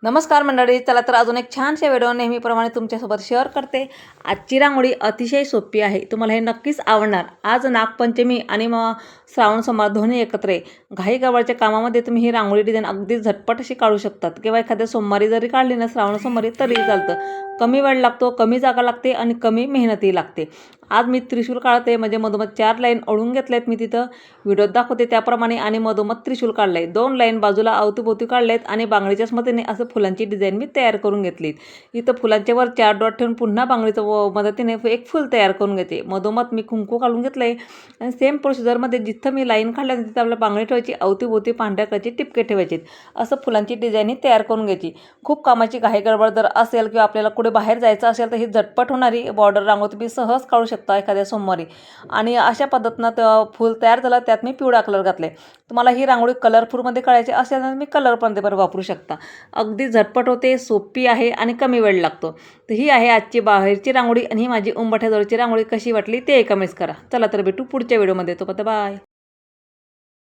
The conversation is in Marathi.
नमस्कार मंडळी, चला तर अजून एक छानशा व्हिडिओ नेहमीप्रमाणे तुमच्यासोबत शेअर करते। आजची रांगोळी अतिशय सोपी आहे, तुम्हाला हे नक्कीच आवडणार। आज नागपंचमी आणि श्रावण सोमवार दोन्ही एकत्र आहे। घाई गडबडच्या कामामध्ये तुम्ही ही रांगोळी डिझाईन अगदी झटपट अशी काढू शकतात किंवा एखाद्या सोमवारी जरी काढली ना, श्रावण सोमवारी तरी चालतं। कमी वेळ लागतो, कमी जागा लागते आणि कमी मेहनतही लागते। आज मी त्रिशूल काढते, म्हणजे मधोमध 4 लाईन ओढून घेतल्यात, मी तिथं व्हिडिओत दाखवते त्याप्रमाणे, आणि मधोमध त्रिशूल काढलंय। 2 लाईन बाजूला अवतीभोवती काढलेत आणि बांगडीच्या मदतीने असं फुलांची डिझाईन मी तयार करून घेतली। इथं फुलांच्या वर 4 डॉट ठेवून पुन्हा बांगडीच्या मदतीने एक फुल तयार करून घेते। मधोमध मी कुंकू काढून घेतलंय आणि सेम प्रोसिजरमध्ये जिथं मी लाईन काढल्या तिथं आपल्याला बांगडी ठेवायची, अवतीभोवती पांढऱ्या कलरचे टिपके ठेवायचे, असं फुलांची डिझाईन तयार करून घ्यायची। खूप कामाची घाई गडबड जर असेल किंवा आपल्याला कुठे बाहेर जायचं असेल तर ही झटपट होणारी बॉर्डर रांगोळी तुम्ही सहज काढू शकता एखाद्या सोमवारी। आणि अशा पद्धतीनं फुल तयार झालं, त्यात मी पिवळा कलर घातले। तुम्हाला ही रांगोळी कलरफुलमध्ये काढायची असेल तर मी कलर पण वापरू शकता। अगदी झटपट होते, सोपी आहे आणि कमी वेळ लागतो। तर ही आहे आजची बाहेरची रांगोळी आणि ही माझी उंबरठ्याजवळची रांगोळी। कशी वाटली ते कमेंट्स करा। चला तर भेटू पुढच्या व्हिडिओमध्ये, तोपर्यंत बाय।